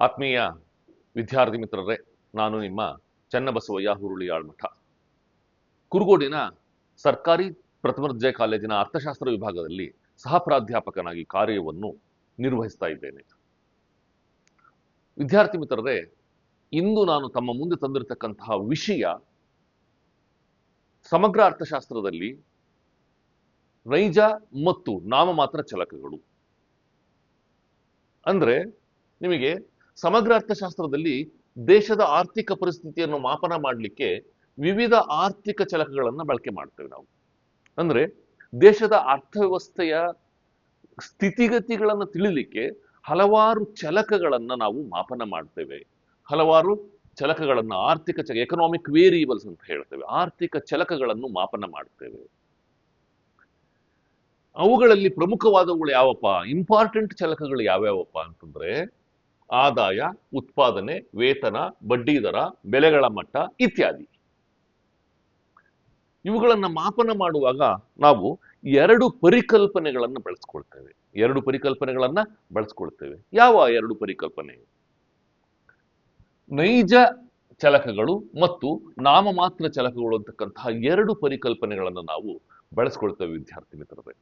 ಆತ್ಮೀಯ ವಿದ್ಯಾರ್ಥಿ ಮಿತ್ರರೇ, ನಾನು ನಿಮ್ಮ ಚನ್ನಬಸವಯ್ಯ ಹುರುಳಿಯಾಳ್ಮಠ. ಕುರುಗೋಡಿನ ಸರ್ಕಾರಿ ಪ್ರಥಮ ದರ್ಜೆ ಕಾಲೇಜಿನ ಅರ್ಥಶಾಸ್ತ್ರ ವಿಭಾಗದಲ್ಲಿ ಸಹ ಪ್ರಾಧ್ಯಾಪಕನಾಗಿ ಕಾರ್ಯವನ್ನು ನಿರ್ವಹಿಸ್ತಾ ಇದ್ದೇನೆ. ವಿದ್ಯಾರ್ಥಿ ಮಿತ್ರರೇ, ಇಂದು ನಾನು ತಮ್ಮ ಮುಂದೆ ತಂದಿರತಕ್ಕಂತಹ ವಿಷಯ ಸಮಗ್ರ ಅರ್ಥಶಾಸ್ತ್ರದಲ್ಲಿ ನೈಜ ಮತ್ತು ನಾಮಮಾತ್ರ ಚಲಕಗಳು. ಅಂದ್ರೆ ನಿಮಗೆ ಸಮಗ್ರ ಅರ್ಥಶಾಸ್ತ್ರದಲ್ಲಿ ದೇಶದ ಆರ್ಥಿಕ ಪರಿಸ್ಥಿತಿಯನ್ನು ಮಾಪನ ಮಾಡಲಿಕ್ಕೆ ವಿವಿಧ ಆರ್ಥಿಕ ಚಲಕಗಳನ್ನು ಬಳಕೆ ಮಾಡ್ತೇವೆ ನಾವು. ಅಂದ್ರೆ ದೇಶದ ಅರ್ಥವ್ಯವಸ್ಥೆಯ ಸ್ಥಿತಿಗತಿಗಳನ್ನು ತಿಳಿಲಿಕ್ಕೆ ಹಲವಾರು ಚಲಕಗಳನ್ನ ನಾವು ಮಾಪನ ಮಾಡ್ತೇವೆ. ಹಲವಾರು ಚಲಕಗಳನ್ನ ಎಕನಾಮಿಕ್ ವೇರಿಯಬಲ್ಸ್ ಅಂತ ಹೇಳ್ತೇವೆ. ಆರ್ಥಿಕ ಚಲಕಗಳನ್ನು ಮಾಪನ ಮಾಡ್ತೇವೆ. ಅವುಗಳಲ್ಲಿ ಪ್ರಮುಖವಾದವುಗಳು ಯಾವಪ್ಪ, ಇಂಪಾರ್ಟೆಂಟ್ ಚಲಕಗಳು ಯಾವ್ಯಾವಪ್ಪ ಅಂತಂದ್ರೆ ಆದಾಯ, ಉತ್ಪಾದನೆ, ವೇತನ, ಬಡ್ಡಿ ದರ, ಬೆಲೆಗಳ ಮಟ್ಟ ಇತ್ಯಾದಿ. ಇವುಗಳನ್ನ ಮಾಪನ ಮಾಡುವಾಗ ನಾವು ಎರಡು ಪರಿಕಲ್ಪನೆಗಳನ್ನು ಬಳಸ್ಕೊಳ್ತೇವೆ. ಯಾವ ಎರಡು ಪರಿಕಲ್ಪನೆ? ನೈಜ ಚಲಕಗಳು ಮತ್ತು ನಾಮಮಾತ್ರ ಚಲಕಗಳು ಅಂತಕ್ಕಂತಹ ಎರಡು ಪರಿಕಲ್ಪನೆಗಳನ್ನು ನಾವು ಬಳಸ್ಕೊಳ್ತೇವೆ ವಿದ್ಯಾರ್ಥಿ ಮಿತ್ರರೇ.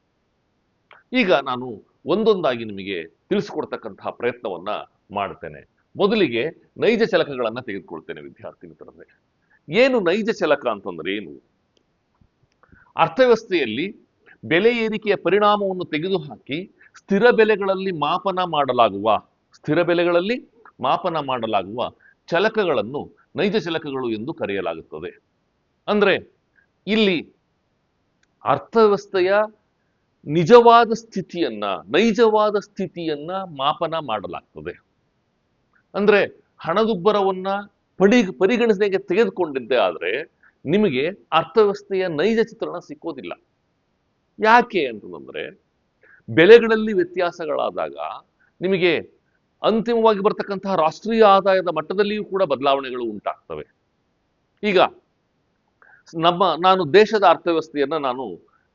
ಈಗ ನಾನು ಒಂದೊಂದಾಗಿ ನಿಮಗೆ ತಿಳಿಸ್ಕೊಡ್ತಕ್ಕಂತಹ ಪ್ರಯತ್ನವನ್ನ ಮಾಡ್ತೇನೆ. ಮೊದಲಿಗೆ ನೈಜ ಚಲಕಗಳನ್ನ ತೆಗೆದುಕೊಳ್ತೇನೆ ವಿದ್ಯಾರ್ಥಿ ಮಿತ್ರರೇ. ಏನು ನೈಜ ಚಲಕ ಅಂತಂದ್ರೆ ಏನು? ಅರ್ಥವ್ಯವಸ್ಥೆಯಲ್ಲಿ ಬೆಲೆ ಏರಿಕೆಯ ಪರಿಣಾಮವನ್ನು ತೆಗೆದುಹಾಕಿ ಸ್ಥಿರ ಬೆಲೆಗಳಲ್ಲಿ ಮಾಪನ ಮಾಡಲಾಗುವ ಚಲಕಗಳನ್ನು ನೈಜ ಚಲಕಗಳು ಎಂದು ಕರೆಯಲಾಗುತ್ತದೆ. ಅಂದ್ರೆ ಇಲ್ಲಿ ಅರ್ಥವ್ಯವಸ್ಥೆಯ ನೈಜವಾದ ಸ್ಥಿತಿಯನ್ನ ಮಾಪನ ಮಾಡಲಾಗ್ತದೆ. ಅಂದ್ರೆ ಹಣದುಬ್ಬರವನ್ನ ಪರಿಗಣನೆಗೆ ತೆಗೆದುಕೊಂಡಿದ್ದೆ ಆದ್ರೆ ನಿಮಗೆ ಅರ್ಥವ್ಯವಸ್ಥೆಯ ನೈಜ ಚಿತ್ರಣ ಸಿಕ್ಕೋದಿಲ್ಲ. ಯಾಕೆ ಅಂತಂದ್ರೆ ಬೆಲೆಗಳಲ್ಲಿ ವ್ಯತ್ಯಾಸಗಳಾದಾಗ ನಿಮಗೆ ಅಂತಿಮವಾಗಿ ಬರ್ತಕ್ಕಂತಹ ರಾಷ್ಟ್ರೀಯ ಆದಾಯದ ಮಟ್ಟದಲ್ಲಿಯೂ ಕೂಡ ಬದಲಾವಣೆಗಳು ಉಂಟಾಗ್ತವೆ. ಈಗ ನಾನು ದೇಶದ ಅರ್ಥವ್ಯವಸ್ಥೆಯನ್ನ ನಾನು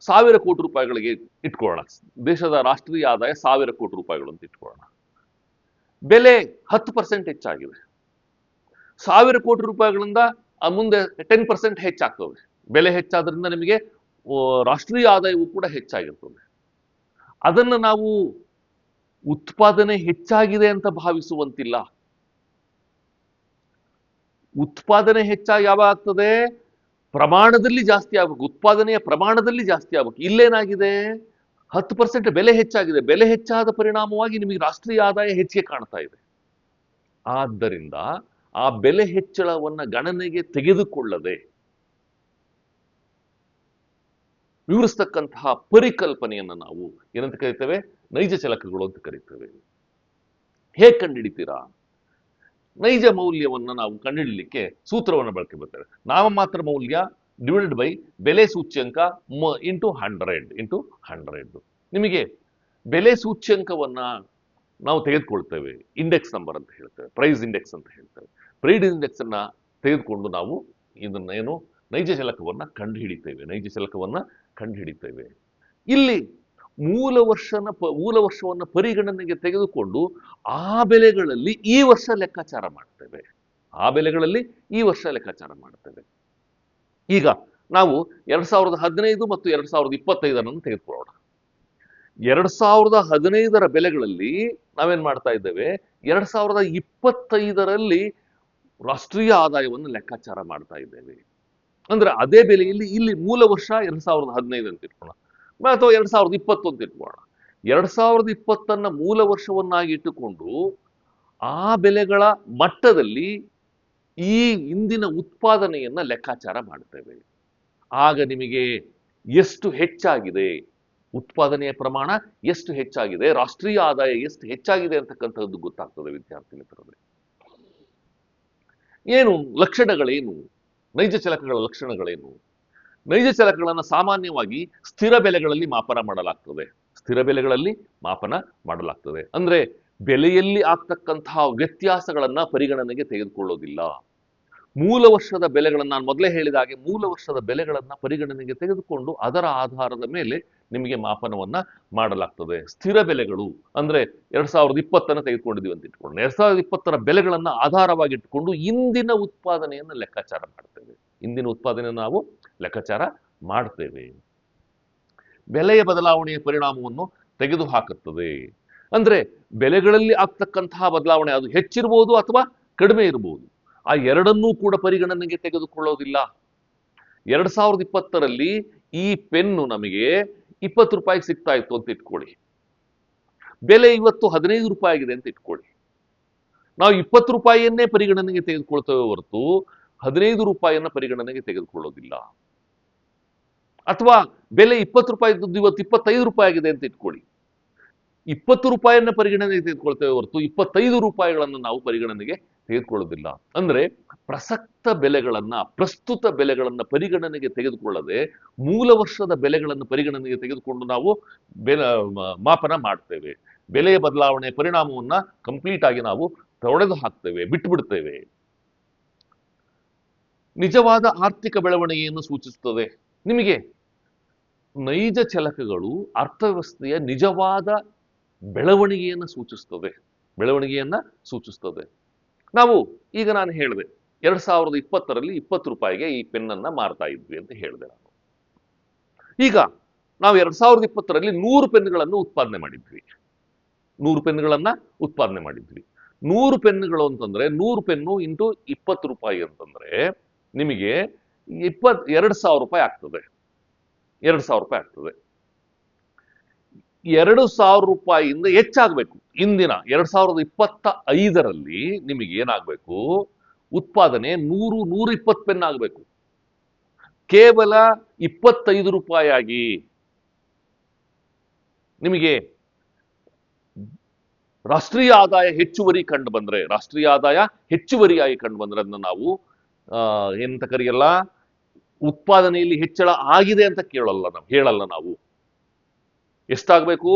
1000 ಕೋಟಿ ರೂಪಾಯಿಗಳಿಗೆ ಇಟ್ಕೊಳ್ಳೋಣ. ದೇಶದ ರಾಷ್ಟ್ರೀಯ ಆದಾಯ 1000 ಕೋಟಿ ರೂಪಾಯಿಗಳು ಅಂತ ಇಟ್ಕೊಳ್ಳೋಣ. ಬೆಲೆ 10% ಹೆಚ್ಚಾಗಿದೆ. 1000 ಕೋಟಿ ರೂಪಾಯಿಗಳಿಂದ ಮುಂದೆ 10% ಹೆಚ್ಚಾಗ್ತದೆ. ಬೆಲೆ ಹೆಚ್ಚಾದ್ರಿಂದ ನಿಮಗೆ ರಾಷ್ಟ್ರೀಯ ಆದಾಯವೂ ಕೂಡ ಹೆಚ್ಚಾಗಿರ್ತದೆ. ಅದನ್ನು ನಾವು ಉತ್ಪಾದನೆ ಹೆಚ್ಚಾಗಿದೆ ಅಂತ ಭಾವಿಸುವಂತಿಲ್ಲ. ಉತ್ಪಾದನೆ ಹೆಚ್ಚಾಗಿ ಯಾವಾಗ ಆಗ್ತದೆ? ಪ್ರಮಾಣದಲ್ಲಿ ಜಾಸ್ತಿ ಆಗ್ಬೇಕು, ಉತ್ಪಾದನೆಯ ಪ್ರಮಾಣದಲ್ಲಿ ಜಾಸ್ತಿ ಆಗ್ಬೇಕು. ಇಲ್ಲೇನಾಗಿದೆ? 10% ಬೆಲೆ ಹೆಚ್ಚಾಗಿದೆ. ಬೆಲೆ ಹೆಚ್ಚಾದ ಪರಿಣಾಮವಾಗಿ ನಿಮಗೆ ರಾಷ್ಟ್ರೀಯ ಆದಾಯ ಹೆಚ್ಚಿಗೆ ಕಾಣ್ತಾ ಇದೆ. ಆದ್ದರಿಂದ ಆ ಬೆಲೆ ಹೆಚ್ಚಳವನ್ನ ಗಣನೆಗೆ ತೆಗೆದುಕೊಳ್ಳದೆ ವಿವರಿಸ್ತಕ್ಕಂತಹ ಪರಿಕಲ್ಪನೆಯನ್ನ ನಾವು ಏನಂತ ಕರಿತೇವೆ? ನೈಜ ಚಲಕಗಳು ಅಂತ ಕರಿತೇವೆ. ಹೇಗೆ ಕಂಡುಹಿಡಿತೀರಾ? ನೈಜ ಮೌಲ್ಯವನ್ನ ನಾವು ಕಂಡುಹಿಡಲಿಕ್ಕೆ ಸೂತ್ರವನ್ನು ಬಳಕೆ ಬರ್ತೇವೆ. ನಾಮಮಾತ್ರ ಮೌಲ್ಯ ಡಿವೈಡೆಡ್ ಬೈ ಬೆಲೆ ಸೂಚ್ಯಂಕ ಇಂಟು 100. ನಿಮಗೆ ಬೆಲೆ ಸೂಚ್ಯಂಕವನ್ನ ನಾವು ತೆಗೆದುಕೊಳ್ತೇವೆ. ಇಂಡೆಕ್ಸ್ ನಂಬರ್ ಅಂತ ಹೇಳ್ತೇವೆ, ಪ್ರೈಸ್ ಇಂಡೆಕ್ಸ್ ಅಂತ ಹೇಳ್ತೇವೆ. ಪ್ರೈಸ್ ಇಂಡೆಕ್ಸ್ ಅನ್ನ ತೆಗೆದುಕೊಂಡು ನಾವು ಇದನ್ನೇನು ನೈಜ ಚಲಕವನ್ನ ಕಂಡುಹಿಡಿತೇವೆ. ಇಲ್ಲಿ ಮೂಲ ವರ್ಷವನ್ನ ಪರಿಗಣನೆಗೆ ತೆಗೆದುಕೊಂಡು ಆ ಬೆಲೆಗಳಲ್ಲಿ ಈ ವರ್ಷ ಲೆಕ್ಕಾಚಾರ ಮಾಡ್ತೇವೆ. ಈಗ ನಾವು 2015 ಮತ್ತು 2025 ತೆಗೆದುಕೊಳ್ಳೋಣ. 2015ರ ಬೆಲೆಗಳಲ್ಲಿ ನಾವೇನ್ ಮಾಡ್ತಾ ಇದ್ದೇವೆ? 2025ರಲ್ಲಿ ರಾಷ್ಟ್ರೀಯ ಆದಾಯವನ್ನು ಲೆಕ್ಕಾಚಾರ ಮಾಡ್ತಾ ಇದ್ದೇವೆ. ಅಂದ್ರೆ ಅದೇ ಬೆಲೆಯಲ್ಲಿ ಇಲ್ಲಿ ಮೂಲ ವರ್ಷ 2015 ಅಂತ ಇಟ್ಕೊಳ್ಳೋಣ, ಅಥವಾ 2020 ಅಂತ ಇಟ್ಕೊಳ್ಳೋಣ. 2020 ಮೂಲ ವರ್ಷವನ್ನಾಗಿ ಇಟ್ಟುಕೊಂಡು ಆ ಬೆಲೆಗಳ ಮಟ್ಟದಲ್ಲಿ ಈ ಇಂದಿನ ಉತ್ಪಾದನೆಯನ್ನ ಲೆಕ್ಕಾಚಾರ ಮಾಡ್ತೇವೆ. ಆಗ ನಿಮಗೆ ಎಷ್ಟು ಹೆಚ್ಚಾಗಿದೆ, ಉತ್ಪಾದನೆಯ ಪ್ರಮಾಣ ಎಷ್ಟು ಹೆಚ್ಚಾಗಿದೆ, ರಾಷ್ಟ್ರೀಯ ಆದಾಯ ಎಷ್ಟು ಹೆಚ್ಚಾಗಿದೆ ಅಂತಕ್ಕಂಥದ್ದು ಗೊತ್ತಾಗ್ತದೆ ವಿದ್ಯಾರ್ಥಿ ಮಿತ್ರರೇ. ಲಕ್ಷಣಗಳೇನು? ನೈಜ ಚಲಕಗಳ ಲಕ್ಷಣಗಳೇನು? ನೈಜ ಚಲಕಗಳನ್ನು ಸಾಮಾನ್ಯವಾಗಿ ಸ್ಥಿರ ಬೆಲೆಗಳಲ್ಲಿ ಮಾಪನ ಮಾಡಲಾಗ್ತದೆ. ಅಂದ್ರೆ ಬೆಲೆಯಲ್ಲಿ ಆಗ್ತಕ್ಕಂತಹ ವ್ಯತ್ಯಾಸಗಳನ್ನ ಪರಿಗಣನೆಗೆ ತೆಗೆದುಕೊಳ್ಳೋದಿಲ್ಲ. ಮೂಲ ವರ್ಷದ ಬೆಲೆಗಳನ್ನ ನಾನು ಮೊದಲೇ ಹೇಳಿದ ಹಾಗೆ ಮೂಲ ವರ್ಷದ ಬೆಲೆಗಳನ್ನ ಪರಿಗಣನೆಗೆ ತೆಗೆದುಕೊಂಡು ಅದರ ಆಧಾರದ ಮೇಲೆ ನಿಮಗೆ ಮಾಪನವನ್ನ ಮಾಡಲಾಗ್ತದೆ. ಸ್ಥಿರ ಬೆಲೆಗಳು ಅಂದ್ರೆ 2020 ತೆಗೆದುಕೊಂಡಿದ್ದೀವಿ ಅಂತ ಇಟ್ಕೊಂಡು 2020 ಬೆಲೆಗಳನ್ನ ಆಧಾರವಾಗಿ ಇಟ್ಕೊಂಡು ಇಂದಿನ ಉತ್ಪಾದನೆಯನ್ನು ಲೆಕ್ಕಾಚಾರ ಮಾಡ್ತೇವೆ. ಇಂದಿನ ಉತ್ಪಾದನೆಯನ್ನು ನಾವು ಲೆಕ್ಕಾಚಾರ ಮಾಡ್ತೇವೆ. ಬೆಲೆಯ ಬದಲಾವಣೆಯ ಪರಿಣಾಮವನ್ನು ತೆಗೆದುಹಾಕುತ್ತದೆ. ಅಂದ್ರೆ ಬೆಲೆಗಳಲ್ಲಿ ಆಗ್ತಕ್ಕಂತಹ ಬದಲಾವಣೆ ಅದು ಹೆಚ್ಚಿರಬಹುದು ಅಥವಾ ಕಡಿಮೆ ಇರಬಹುದು. ಆ ಎರಡನ್ನೂ ಕೂಡ ಪರಿಗಣನೆಗೆ ತೆಗೆದುಕೊಳ್ಳೋದಿಲ್ಲ. 2020ರಲ್ಲಿ ಈ ಪೆನ್ನು ನಮಗೆ 20 ರೂಪಾಯಿಗೆ ಸಿಗ್ತಾ ಇತ್ತು ಅಂತ ಇಟ್ಕೊಳ್ಳಿ. ಬೆಲೆ ಇವತ್ತು 15 ರೂಪಾಯಿ ಆಗಿದೆ ಅಂತ ಇಟ್ಕೊಳ್ಳಿ. ನಾವು 20 ರೂಪಾಯಿಯನ್ನೇ ಪರಿಗಣನೆಗೆ ತೆಗೆದುಕೊಳ್ತೇವೆ ಹೊರತು 15 ರೂಪಾಯಿಯನ್ನ ಪರಿಗಣನೆಗೆ ತೆಗೆದುಕೊಳ್ಳೋದಿಲ್ಲ. ಅಥವಾ ಬೆಲೆ 20 ರೂಪಾಯಿ ಇದ್ದದ್ದು ಇವತ್ತು 25 ರೂಪಾಯಿ ಆಗಿದೆ ಅಂತ ಇಟ್ಕೊಳ್ಳಿ. 20 ರೂಪಾಯಿಯನ್ನ ಪರಿಗಣನೆಗೆ ತೆಗೆದುಕೊಳ್ತೇವೆ ಹೊರತು 25 ರೂಪಾಯಿಗಳನ್ನು ನಾವು ಪರಿಗಣನೆಗೆ ತೆಗೆದುಕೊಳ್ಳೋದಿಲ್ಲ. ಅಂದ್ರೆ ಪ್ರಸಕ್ತ ಬೆಲೆಗಳನ್ನ, ಪ್ರಸ್ತುತ ಬೆಲೆಗಳನ್ನ ಪರಿಗಣನೆಗೆ ತೆಗೆದುಕೊಳ್ಳದೆ ಮೂಲ ವರ್ಷದ ಬೆಲೆಗಳನ್ನು ಪರಿಗಣನೆಗೆ ತೆಗೆದುಕೊಂಡು ನಾವು ಮಾಪನ ಮಾಡ್ತೇವೆ. ಬೆಲೆಯ ಬದಲಾವಣೆ ಪರಿಣಾಮವನ್ನ ಕಂಪ್ಲೀಟ್ ಆಗಿ ನಾವು ತೊಡೆದು ಹಾಕ್ತೇವೆ, ಬಿಟ್ಟು ಬಿಡ್ತೇವೆ. ನಿಜವಾದ ಆರ್ಥಿಕ ಬೆಳವಣಿಗೆಯನ್ನು ಸೂಚಿಸುತ್ತದೆ. ನಿಮಗೆ ನೈಜ ಚಲಕಗಳು ಅರ್ಥವ್ಯವಸ್ಥೆಯ ನಿಜವಾದ ಬೆಳವಣಿಗೆಯನ್ನು ಸೂಚಿಸ್ತದೆ. ನಾವು ಈಗ ನಾನು ಹೇಳಿದೆ 2020ರಲ್ಲಿ 20 ರೂಪಾಯಿಗೆ ಈ ಪೆನ್ನನ್ನ ಮಾರ್ತಾ ಇದ್ವಿ ಅಂತ ಹೇಳಿದೆ ನಾನು. ಈಗ ನಾವು 2020ರಲ್ಲಿ 100 ಪೆನ್ಗಳನ್ನು ಉತ್ಪಾದನೆ ಮಾಡಿದ್ವಿ. 100 ಪೆನ್ನುಗಳು ಅಂತಂದ್ರೆ 100 ಪೆನ್ನು ಇಂಟು 20 ರೂಪಾಯಿ ಅಂತಂದ್ರೆ ನಿಮಗೆ 2,000 ರೂಪಾಯಿ ಆಗ್ತದೆ. 2,000 ರೂಪಾಯಿಯಿಂದ ಹೆಚ್ಚಾಗಬೇಕು. ಇಂದಿನ 2025ರಲ್ಲಿ ನಿಮಗೆ ಏನಾಗಬೇಕು? ಉತ್ಪಾದನೆ 120 ಪೆನ್ ಆಗಬೇಕು. ಕೇವಲ 25 ರೂಪಾಯಿ ಆಗಿ ನಿಮಗೆ ರಾಷ್ಟ್ರೀಯ ಆದಾಯ ಹೆಚ್ಚುವರಿಯಾಗಿ ಕಂಡು ಬಂದ್ರೆ ಅದನ್ನ ನಾವು ಏನಂತ ಕರೆಯಲ್ಲ, ಉತ್ಪಾದನೆಯಲ್ಲಿ ಹೆಚ್ಚಳ ಆಗಿದೆ ಅಂತ ಹೇಳಲ್ಲ ನಾವು. ಎಷ್ಟಾಗಬೇಕು?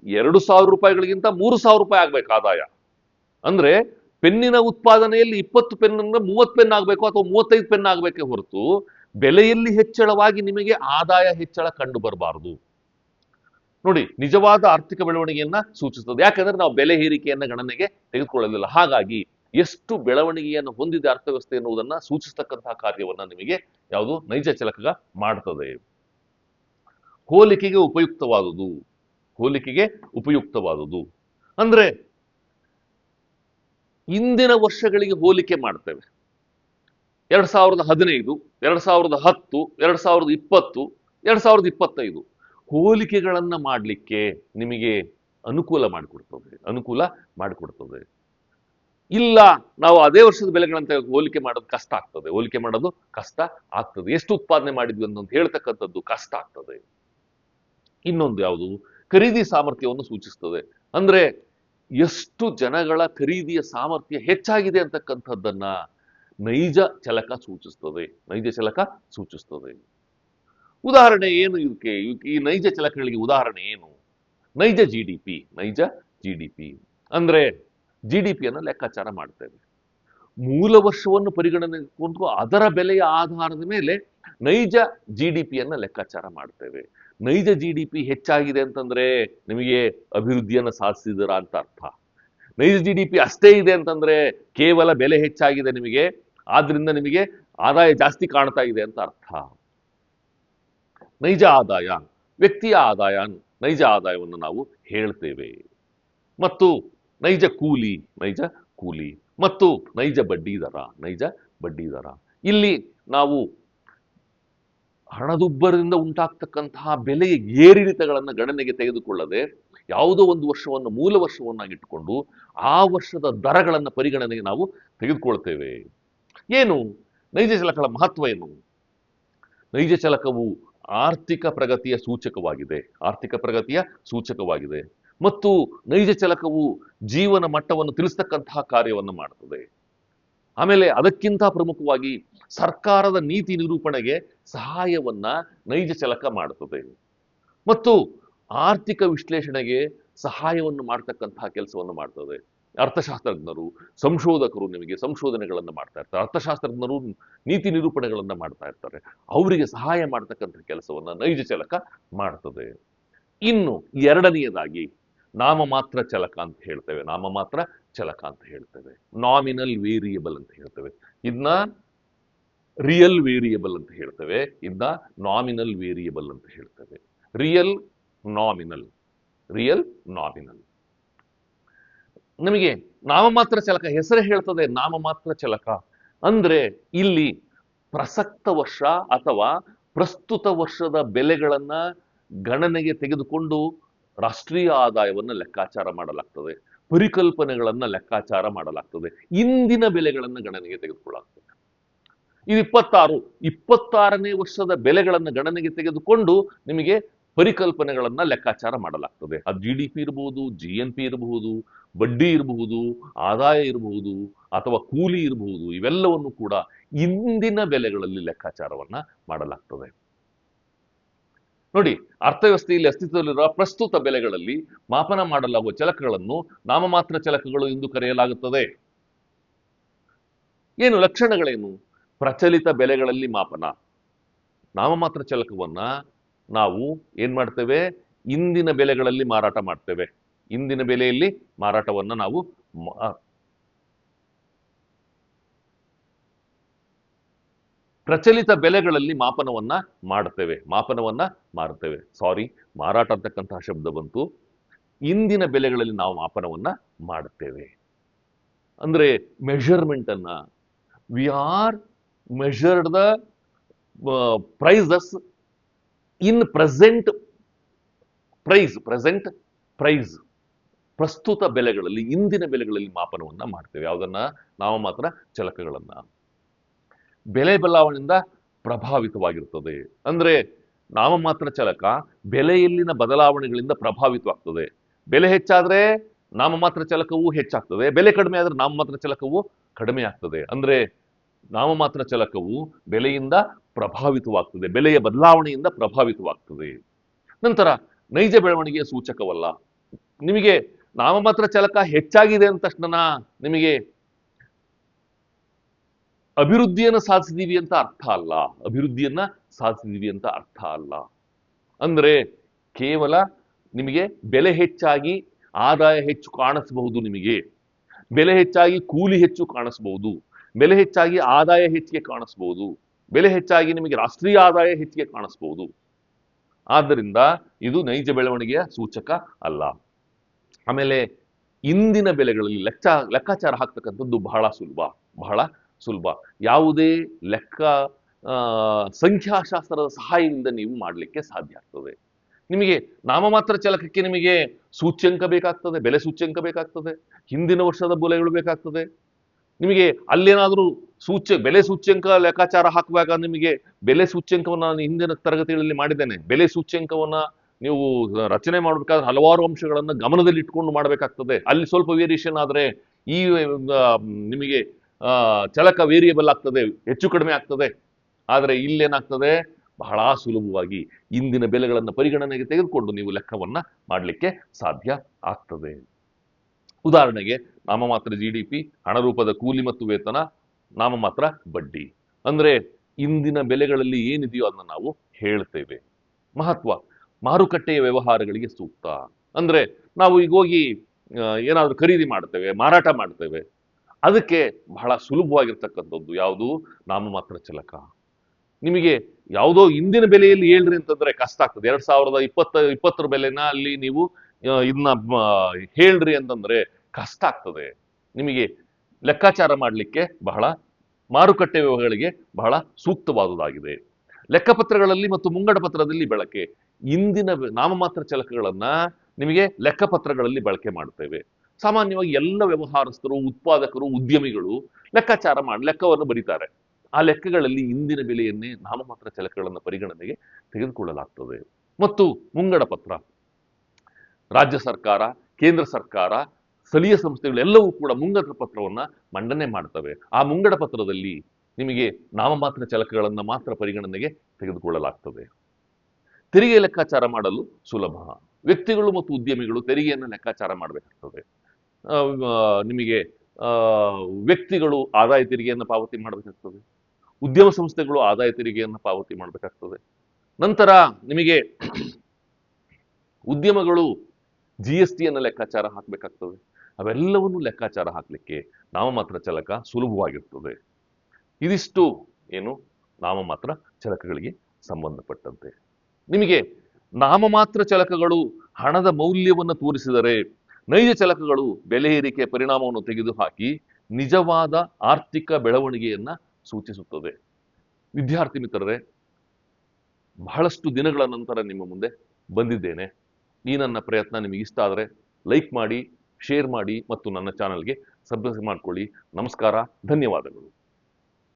2,000 ರೂಪಾಯಿಗಳಿಗಿಂತ 3,000 ರೂಪಾಯಿ ಆಗ್ಬೇಕು ಆದಾಯ. ಅಂದ್ರೆ ಪೆನ್ನಿನ ಉತ್ಪಾದನೆಯಲ್ಲಿ 20 ಪೆನ್ ಅಂದ್ರೆ 30 ಪೆನ್ ಆಗ್ಬೇಕು ಅಥವಾ 35 ಪೆನ್ ಆಗ್ಬೇಕೆ ಹೊರತು ಬೆಲೆಯಲ್ಲಿ ಹೆಚ್ಚಳವಾಗಿ ನಿಮಗೆ ಆದಾಯ ಹೆಚ್ಚಳ ಕಂಡು ಬರಬಾರದು. ನೋಡಿ, ನಿಜವಾದ ಆರ್ಥಿಕ ಬೆಳವಣಿಗೆಯನ್ನ ಸೂಚಿಸುತ್ತದೆ. ಯಾಕಂದ್ರೆ ನಾವು ಬೆಲೆ ಏರಿಕೆಯನ್ನ ಗಣನೆಗೆ ತೆಗೆದುಕೊಳ್ಳಲಿಲ್ಲ. ಹಾಗಾಗಿ ಎಷ್ಟು ಬೆಳವಣಿಗೆಯನ್ನು ಹೊಂದಿದೆ ಅರ್ಥವ್ಯವಸ್ಥೆ ಎನ್ನುವುದನ್ನ ಸೂಚಿಸತಕ್ಕಂತಹ ಕಾರ್ಯವನ್ನ ನಿಮಗೆ ಯಾವುದು ನೈಜ ಚಲಕ ಮಾಡ್ತದೆ. ಹೋಲಿಕೆಗೆ ಉಪಯುಕ್ತವಾದುದು ಅಂದ್ರೆ ಇಂದಿನ ವರ್ಷಗಳಿಗೆ ಹೋಲಿಕೆ ಮಾಡ್ತೇವೆ. 2015, 2010, 2020, 2025 ಹೋಲಿಕೆಗಳನ್ನ ಮಾಡಲಿಕ್ಕೆ ನಿಮಗೆ ಅನುಕೂಲ ಮಾಡಿಕೊಡ್ತದೆ. ಇಲ್ಲ, ನಾವು ಅದೇ ವರ್ಷದ ಬೆಲೆಗಳಂತ ಹೋಲಿಕೆ ಮಾಡೋದು ಕಷ್ಟ ಆಗ್ತದೆ. ಎಷ್ಟು ಉತ್ಪಾದನೆ ಮಾಡಿದ್ವಿ ಅಂತ ಹೇಳ್ತಕ್ಕಂಥದ್ದು ಕಷ್ಟ ಆಗ್ತದೆ. ಇನ್ನೊಂದು ಯಾವುದು? ಖರೀದಿ ಸಾಮರ್ಥ್ಯವನ್ನು ಸೂಚಿಸ್ತದೆ. ಅಂದ್ರೆ ಎಷ್ಟು ಜನಗಳ ಖರೀದಿಯ ಸಾಮರ್ಥ್ಯ ಹೆಚ್ಚಾಗಿದೆ ಅಂತಕ್ಕಂಥದ್ದನ್ನ ನೈಜ ಚಲಕ ಸೂಚಿಸ್ತದೆ. ಉದಾಹರಣೆ ಏನು ಇದಕ್ಕೆ? ಈ ನೈಜ ಚಲಕಗಳಿಗೆ ಉದಾಹರಣೆ ಏನು? ನೈಜ ಜಿಡಿಪಿ ಅಂದ್ರೆ ಜಿಡಿಪಿಯನ್ನು ಲೆಕ್ಕಾಚಾರ ಮಾಡ್ತೇವೆ. ಮೂಲ ವರ್ಷವನ್ನು ಪರಿಗಣನೆಗೊಂಡು ಅದರ ಬೆಲೆಯ ಆಧಾರದ ಮೇಲೆ ನೈಜ ಜಿಡಿಪಿಯನ್ನ ಲೆಕ್ಕಾಚಾರ ಮಾಡ್ತೇವೆ. ನೈಜ ಜಿಡಿಪಿ ಹೆಚ್ಚಾಗಿದೆ ಅಂತಂದ್ರೆ ನಿಮಗೆ ಅಭಿವೃದ್ಧಿಯನ್ನು ಸಾಧಿಸಿದರ ಅಂತ ಅರ್ಥ. ನೈಜ ಜಿಡಿಪಿ ಅಷ್ಟೇ ಇದೆ ಅಂತಂದ್ರೆ ಕೇವಲ ಬೆಲೆ ಹೆಚ್ಚಾಗಿದೆ ನಿಮಗೆ, ಆದ್ರಿಂದ ನಿಮಗೆ ಆದಾಯ ಜಾಸ್ತಿ ಕಾಣ್ತಾ ಇದೆ ಅಂತ ಅರ್ಥ. ನೈಜ ಆದಾಯ, ವ್ಯಕ್ತಿಯ ಆದಾಯ, ನೈಜ ಆದಾಯವನ್ನು ನಾವು ಹೇಳ್ತೇವೆ. ಮತ್ತು ನೈಜ ಕೂಲಿ ಮತ್ತು ನೈಜ ಬಡ್ಡಿ ದರ. ಇಲ್ಲಿ ನಾವು ಹಣದುಬ್ಬರದಿಂದ ಉಂಟಾಗ್ತಕ್ಕಂತಹ ಬೆಲೆಯ ಏರಿಳಿತಗಳನ್ನು ಗಣನೆಗೆ ತೆಗೆದುಕೊಳ್ಳದೆ ಯಾವುದೋ ಒಂದು ವರ್ಷವನ್ನು ಮೂಲ ವರ್ಷವನ್ನಾಗಿಟ್ಟುಕೊಂಡು ಆ ವರ್ಷದ ದರಗಳನ್ನು ಪರಿಗಣನೆಗೆ ನಾವು ತೆಗೆದುಕೊಳ್ತೇವೆ. ಏನು ನೈಜ ಚಲಕಗಳ ಮಹತ್ವ ಏನು? ನೈಜ ಚಲಕವು ಆರ್ಥಿಕ ಪ್ರಗತಿಯ ಸೂಚಕವಾಗಿದೆ ಮತ್ತು ನೈಜ ಚಲಕವು ಜೀವನ ಮಟ್ಟವನ್ನು ತಿಳಿಸ್ತಕ್ಕಂತಹ ಕಾರ್ಯವನ್ನು ಮಾಡ್ತದೆ. ಆಮೇಲೆ ಅದಕ್ಕಿಂತ ಪ್ರಮುಖವಾಗಿ ಸರ್ಕಾರದ ನೀತಿ ನಿರೂಪಣೆಗೆ ಸಹಾಯವನ್ನ ನೈಜ ಚಲಕ ಮಾಡುತ್ತದೆ ಮತ್ತು ಆರ್ಥಿಕ ವಿಶ್ಲೇಷಣೆಗೆ ಸಹಾಯವನ್ನು ಮಾಡ್ತಕ್ಕಂತಹ ಕೆಲಸವನ್ನು ಮಾಡ್ತದೆ. ಅರ್ಥಶಾಸ್ತ್ರಜ್ಞರು, ಸಂಶೋಧಕರು ನಿಮಗೆ ಸಂಶೋಧನೆಗಳನ್ನು ಮಾಡ್ತಾ ಇರ್ತಾರೆ. ಅರ್ಥಶಾಸ್ತ್ರಜ್ಞರು ನೀತಿ ನಿರೂಪಣೆಗಳನ್ನ ಮಾಡ್ತಾ ಇರ್ತಾರೆ. ಅವರಿಗೆ ಸಹಾಯ ಮಾಡ್ತಕ್ಕಂಥ ಕೆಲಸವನ್ನ ನೈಜ ಚಲಕ ಮಾಡ್ತದೆ. ಇನ್ನು ಎರಡನೆಯದಾಗಿ ನಾಮಮಾತ್ರ ಚಲಕ ಅಂತ ಹೇಳ್ತೇವೆ. ನಾಮಮಾತ್ರ ಚಲಕ ಅಂತ ಹೇಳ್ತೇವೆ. ನಾಮಿನಲ್ ವೇರಿಯಬಲ್ ಅಂತ ಹೇಳ್ತೇವೆ. ಇದನ್ನ ರಿಯಲ್ ವೇರಿಯಬಲ್ ಅಂತ ಹೇಳ್ತೇವೆ. ಇದನ್ನ ನಾಮಿನಲ್ ವೇರಿಯಬಲ್ ಅಂತ ಹೇಳ್ತೇವೆ. Real nominal, real nominal. ನಮಗೆ ನಾಮಮಾತ್ರ ಚಲಕ ಹೆಸರೇ ಹೇಳ್ತದೆ, ನಾಮಮಾತ್ರ ಚಲಕ ಅಂದ್ರೆ ಇಲ್ಲಿ ಪ್ರಸಕ್ತ ವರ್ಷ ಅಥವಾ ಪ್ರಸ್ತುತ ವರ್ಷದ ಬೆಲೆಗಳನ್ನ ಗಣನೆಗೆ ತೆಗೆದುಕೊಂಡು ರಾಷ್ಟ್ರೀಯ ಆದಾಯವನ್ನ ಲೆಕ್ಕಾಚಾರ ಮಾಡಲಾಗ್ತದೆ, ಪರಿಕಲ್ಪನೆಗಳನ್ನ ಲೆಕ್ಕಾಚಾರ ಮಾಡಲಾಗ್ತದೆ, ಇಂದಿನ ಬೆಲೆಗಳನ್ನ ಗಣನೆಗೆ ತೆಗೆದುಕೊಳ್ಳಲಾಗ್ತದೆ. ಇದು 26ನೇ ವರ್ಷದ ಬೆಲೆಗಳನ್ನ ಗಣನೆಗೆ ತೆಗೆದುಕೊಂಡು ನಿಮಗೆ ಪರಿಕಲ್ಪನೆಗಳನ್ನ ಲೆಕ್ಕಾಚಾರ ಮಾಡಲಾಗ್ತದೆ. ಅದು GDP ಇರಬಹುದು, GNP ಇರಬಹುದು, ಬಡ್ಡಿ ಇರಬಹುದು, ಆದಾಯ ಇರಬಹುದು, ಅಥವಾ ಕೂಲಿ ಇರಬಹುದು. ಇವೆಲ್ಲವನ್ನು ಕೂಡ ಇಂದಿನ ಬೆಲೆಗಳಲ್ಲಿ ಲೆಕ್ಕಾಚಾರವನ್ನ ಮಾಡಲಾಗ್ತದೆ. ನೋಡಿ, ಅರ್ಥವ್ಯವಸ್ಥೆಯಲ್ಲಿ ಅಸ್ತಿತ್ವದಲ್ಲಿರುವ ಪ್ರಸ್ತುತ ಬೆಲೆಗಳಲ್ಲಿ ಮಾಪನ ಮಾಡಲಾಗುವ ಚಲಕಗಳನ್ನು ನಾಮಮಾತ್ರ ಚಲಕಗಳು ಎಂದು ಕರೆಯಲಾಗುತ್ತದೆ. ಏನು ಲಕ್ಷಣಗಳೇನು? ಪ್ರಚಲಿತ ಬೆಲೆಗಳಲ್ಲಿ ಮಾಪನ. ನಾಮಮಾತ್ರ ಚಲಕವನ್ನ ನಾವು ಏನ್ ಮಾಡ್ತೇವೆ? ಇಂದಿನ ಬೆಲೆಗಳಲ್ಲಿ ಮಾರಾಟ ಮಾಡ್ತೇವೆ. ಇಂದಿನ ಬೆಲೆಯಲ್ಲಿ ಮಾರಾಟವನ್ನ ನಾವು ಪ್ರಚಲಿತ ಬೆಲೆಗಳಲ್ಲಿ ಮಾಪನವನ್ನ ಮಾಡುತ್ತೇವೆ. ಸಾರಿ, ಮಾರಾಟ ಅಂತಕ್ಕಂತಹ ಶಬ್ದ ಬಂತು. ಇಂದಿನ ಬೆಲೆಗಳಲ್ಲಿ ನಾವು ಮಾಪನವನ್ನ ಮಾಡುತ್ತೇವೆ. ಅಂದ್ರೆ ಮೆಷರ್ಮೆಂಟ್ ಅನ್ನ, we are measured the prices in present price. ಪ್ರಸ್ತುತ ಬೆಲೆಗಳಲ್ಲಿ, ಇಂದಿನ ಬೆಲೆಗಳಲ್ಲಿ ಮಾಪನವನ್ನ ಮಾಡ್ತೇವೆ. ಯಾವುದನ್ನ? ನಾಮಮಾತ್ರ ಚಲಕಗಳನ್ನ. ಬೆಲೆ ಬದಲಾವಣೆಯಿಂದ ಪ್ರಭಾವಿತವಾಗಿರುತ್ತದೆ. ಅಂದ್ರೆ ನಾಮಮಾತ್ರ ಚಲಕ ಬೆಲೆಯಲ್ಲಿನ ಬದಲಾವಣೆಗಳಿಂದ ಪ್ರಭಾವಿತವಾಗ್ತದೆ. ಬೆಲೆ ಹೆಚ್ಚಾದ್ರೆ ನಾಮಮಾತ್ರ ಚಲಕವು ಹೆಚ್ಚಾಗ್ತದೆ, ಬೆಲೆ ಕಡಿಮೆ ಆದ್ರೆ ನಾಮಮಾತ್ರ ಚಲಕವು ಕಡಿಮೆ ಆಗ್ತದೆ. ಅಂದ್ರೆ ನಾಮಮಾತ್ರ ಚಲಕವು ಬೆಲೆಯಿಂದ ಪ್ರಭಾವಿತವಾಗ್ತದೆ, ಬೆಲೆಯ ಬದಲಾವಣೆಯಿಂದ ಪ್ರಭಾವಿತವಾಗ್ತದೆ. ನಂತರ ನೈಜ ಬೆಳವಣಿಗೆಯ ಸೂಚಕವಲ್ಲ. ನಿಮಗೆ ನಾಮಮಾತ್ರ ಚಲಕ ಹೆಚ್ಚಾಗಿದೆ ಅಂದ ತಕ್ಷಣ ನಿಮಗೆ ಅಭಿವೃದ್ಧಿಯನ್ನು ಸಾಧಿಸಿದೀವಿ ಅಂತ ಅರ್ಥ ಅಲ್ಲ. ಅಂದ್ರೆ ಕೇವಲ ನಿಮಗೆ ಬೆಲೆ ಹೆಚ್ಚಾಗಿ ಆದಾಯ ಹೆಚ್ಚು ಕಾಣಿಸಬಹುದು, ನಿಮಗೆ ಬೆಲೆ ಹೆಚ್ಚಾಗಿ ಕೂಲಿ ಹೆಚ್ಚು ಕಾಣಿಸಬಹುದು, ಬೆಲೆ ಹೆಚ್ಚಾಗಿ ಆದಾಯ ಹೆಚ್ಚಿಗೆ ಕಾಣಿಸಬಹುದು, ಬೆಲೆ ಹೆಚ್ಚಾಗಿ ನಿಮಗೆ ರಾಷ್ಟ್ರೀಯ ಆದಾಯ ಹೆಚ್ಚಿಗೆ ಕಾಣಿಸಬಹುದು. ಆದ್ದರಿಂದ ಇದು ನೈಜ ಬೆಳವಣಿಗೆಯ ಸೂಚಕ ಅಲ್ಲ. ಆಮೇಲೆ ಇಂದಿನ ಬೆಲೆಗಳಲ್ಲಿ ಲೆಕ್ಕಾಚಾರ ಹಾಕ್ತಕ್ಕಂಥದ್ದು ಬಹಳ ಸುಲಭ. ಯಾವುದೇ ಸಂಖ್ಯಾಶಾಸ್ತ್ರದ ಸಹಾಯದಿಂದ ನೀವು ಮಾಡಲಿಕ್ಕೆ ಸಾಧ್ಯ ಆಗ್ತದೆ. ನಿಮಗೆ ನಾಮಮಾತ್ರ ಚಲಕಕ್ಕೆ ನಿಮಗೆ ಸೂಚ್ಯಂಕ ಬೇಕಾಗ್ತದೆ, ಬೆಲೆ ಸೂಚ್ಯಂಕ ಬೇಕಾಗ್ತದೆ, ಹಿಂದಿನ ವರ್ಷದ ಬೆಲೆಗಳು ಬೇಕಾಗ್ತದೆ. ನಿಮಗೆ ಅಲ್ಲೇನಾದ್ರೂ ಬೆಲೆ ಸೂಚ್ಯಂಕ ಲೆಕ್ಕಾಚಾರ ಹಾಕುವಾಗ ನಿಮಗೆ ಬೆಲೆ ಸೂಚ್ಯಂಕವನ್ನ ನಾನು ಹಿಂದಿನ ತರಗತಿಗಳಲ್ಲಿ ಮಾಡಿದ್ದೇನೆ. ಬೆಲೆ ಸೂಚ್ಯಂಕವನ್ನ ನೀವು ರಚನೆ ಮಾಡಬೇಕಾದ್ರೆ ಹಲವಾರು ಅಂಶಗಳನ್ನ ಗಮನದಲ್ಲಿ ಇಟ್ಕೊಂಡು ಮಾಡಬೇಕಾಗ್ತದೆ. ಅಲ್ಲಿ ಸ್ವಲ್ಪ ವೇರಿಯೇಷನ್ ಆದ್ರೆ ಈ ನಿಮಗೆ ಚಲಕ ವೇರಿಯಬಲ್ ಆಗ್ತದೆ, ಹೆಚ್ಚು ಕಡಿಮೆ ಆಗ್ತದೆ. ಆದ್ರೆ ಇಲ್ಲೇನಾಗ್ತದೆ? ಬಹಳ ಸುಲಭವಾಗಿ ಇಂದಿನ ಬೆಲೆಗಳನ್ನು ಪರಿಗಣನೆಗೆ ತೆಗೆದುಕೊಂಡು ನೀವು ಲೆಕ್ಕವನ್ನ ಮಾಡಲಿಕ್ಕೆ ಸಾಧ್ಯ ಆಗ್ತದೆ. ಉದಾಹರಣೆಗೆ ನಾಮಮಾತ್ರ GDP, ಹಣರೂಪದ ಕೂಲಿ ಮತ್ತು ವೇತನ, ನಾಮಮಾತ್ರ ಬಡ್ಡಿ. ಅಂದ್ರೆ ಇಂದಿನ ಬೆಲೆಗಳಲ್ಲಿ ಏನಿದೆಯೋ ಅದನ್ನ ನಾವು ಹೇಳ್ತೇವೆ. ಮಹತ್ವ: ಮಾರುಕಟ್ಟೆಯ ವ್ಯವಹಾರಗಳಿಗೆ ಸೂಕ್ತ. ಅಂದ್ರೆ ನಾವು ಈಗ ಹೋಗಿ ಏನಾದ್ರೂ ಖರೀದಿ ಮಾಡ್ತೇವೆ, ಮಾರಾಟ ಮಾಡ್ತೇವೆ, ಅದಕ್ಕೆ ಬಹಳ ಸುಲಭವಾಗಿರ್ತಕ್ಕಂಥದ್ದು ಯಾವುದು? ನಾಮಮಾತ್ರ ಚಲಕ. ನಿಮಗೆ ಯಾವುದೋ ಇಂದಿನ ಬೆಲೆಯಲ್ಲಿ ಹೇಳ್ರಿ ಅಂತಂದ್ರೆ ಕಷ್ಟ ಆಗ್ತದೆ. 2020 ಬೆಲೆನ ಅಲ್ಲಿ ನೀವು ಇದನ್ನ ಹೇಳ್ರಿ ಅಂತಂದ್ರೆ ಕಷ್ಟ ಆಗ್ತದೆ. ನಿಮಗೆ ಲೆಕ್ಕಾಚಾರ ಮಾಡಲಿಕ್ಕೆ ಮಾರುಕಟ್ಟೆ ವ್ಯವಹಾರಗಳಿಗೆ ಬಹಳ ಸೂಕ್ತವಾದುದಾಗಿದೆ. ಲೆಕ್ಕಪತ್ರಗಳಲ್ಲಿ ಮತ್ತು ಮುಂಗಡ ಪತ್ರದಲ್ಲಿ ಬಳಕೆ. ಇಂದಿನ ನಾಮಮಾತ್ರ ಚಲಕಗಳನ್ನ ನಿಮಗೆ ಲೆಕ್ಕಪತ್ರಗಳಲ್ಲಿ ಬಳಕೆ ಮಾಡ್ತೇವೆ. ಸಾಮಾನ್ಯವಾಗಿ ಎಲ್ಲ ವ್ಯವಹಾರಸ್ಥರು, ಉತ್ಪಾದಕರು, ಉದ್ಯಮಿಗಳು ಲೆಕ್ಕವನ್ನು ಬರೀತಾರೆ. ಆ ಲೆಕ್ಕಗಳಲ್ಲಿ ಇಂದಿನ ಬೆಲೆಯನ್ನೇ ನಾಮಮಾತ್ರ ಚಲಕಗಳನ್ನು ಪರಿಗಣನೆಗೆ ತೆಗೆದುಕೊಳ್ಳಲಾಗ್ತದೆ. ಮತ್ತು ಮುಂಗಡ ಪತ್ರ, ರಾಜ್ಯ ಸರ್ಕಾರ, ಕೇಂದ್ರ ಸರ್ಕಾರ, ಸ್ಥಳೀಯ ಸಂಸ್ಥೆಗಳೆಲ್ಲವೂ ಕೂಡ ಮುಂಗಡ ಪತ್ರವನ್ನ ಮಂಡನೆ ಮಾಡ್ತವೆ. ಆ ಮುಂಗಡ ಪತ್ರದಲ್ಲಿ ನಿಮಗೆ ನಾಮಮಾತ್ರ ಚಲಕಗಳನ್ನ ಮಾತ್ರ ಪರಿಗಣನೆಗೆ ತೆಗೆದುಕೊಳ್ಳಲಾಗ್ತದೆ. ತೆರಿಗೆ ಲೆಕ್ಕಾಚಾರ ಮಾಡಲು ಸುಲಭ. ವ್ಯಕ್ತಿಗಳು ಮತ್ತು ಉದ್ಯಮಿಗಳು ತೆರಿಗೆಯನ್ನು ಲೆಕ್ಕಾಚಾರ ಮಾಡಬೇಕಾಗ್ತದೆ. ಆ, ನಿಮಗೆ ಆ, ವ್ಯಕ್ತಿಗಳು ಆದಾಯ ತೆರಿಗೆಯನ್ನು ಪಾವತಿ ಮಾಡಬೇಕಾಗ್ತದೆ, ಉದ್ಯಮ ಸಂಸ್ಥೆಗಳು ಆದಾಯ ತೆರಿಗೆಯನ್ನು ಪಾವತಿ ಮಾಡಬೇಕಾಗ್ತದೆ. ನಂತರ ನಿಮಗೆ ಉದ್ಯಮಗಳು GST ಲೆಕ್ಕಾಚಾರ ಹಾಕಬೇಕಾಗ್ತದೆ. ಅವೆಲ್ಲವನ್ನು ಲೆಕ್ಕಾಚಾರ ಹಾಕಲಿಕ್ಕೆ ನಾಮಮಾತ್ರ ಚಲಕ ಸುಲಭವಾಗಿರ್ತದೆ. ಇದಿಷ್ಟು ಏನು ನಾಮಮಾತ್ರ ಚಲಕಗಳಿಗೆ ಸಂಬಂಧಪಟ್ಟಂತೆ. ನಿಮಗೆ ನಾಮಮಾತ್ರ ಚಲಕಗಳು ಹಣದ ಮೌಲ್ಯವನ್ನು ತೋರಿಸಿದರೆ, ನೈಜ ಚಲಕಗಳು ಬೆಲೆ ಏರಿಕೆಯ ಪರಿಣಾಮವನ್ನು ತೆಗೆದುಹಾಕಿ ನಿಜವಾದ ಆರ್ಥಿಕ ಬೆಳವಣಿಗೆಯನ್ನ ಸೂಚಿಸುತ್ತದೆ. ವಿದ್ಯಾರ್ಥಿ ಮಿತ್ರರೇ, ಬಹಳಷ್ಟು ದಿನಗಳ ನಂತರ ನಿಮ್ಮ ಮುಂದೆ ಬಂದಿದ್ದೇನೆ. ಈ ನನ್ನ ಪ್ರಯತ್ನ ನಿಮಗೆ ಇಷ್ಟ ಆದರೆ ಲೈಕ್ ಮಾಡಿ, ಶೇರ್ ಮಾಡಿ ಮತ್ತು ನನ್ನ ಚಾನಲ್ಗೆ ಸಬ್ಸ್ಕ್ರೈಬ್ ಮಾಡ್ಕೊಳ್ಳಿ. ನಮಸ್ಕಾರ, ಧನ್ಯವಾದಗಳು.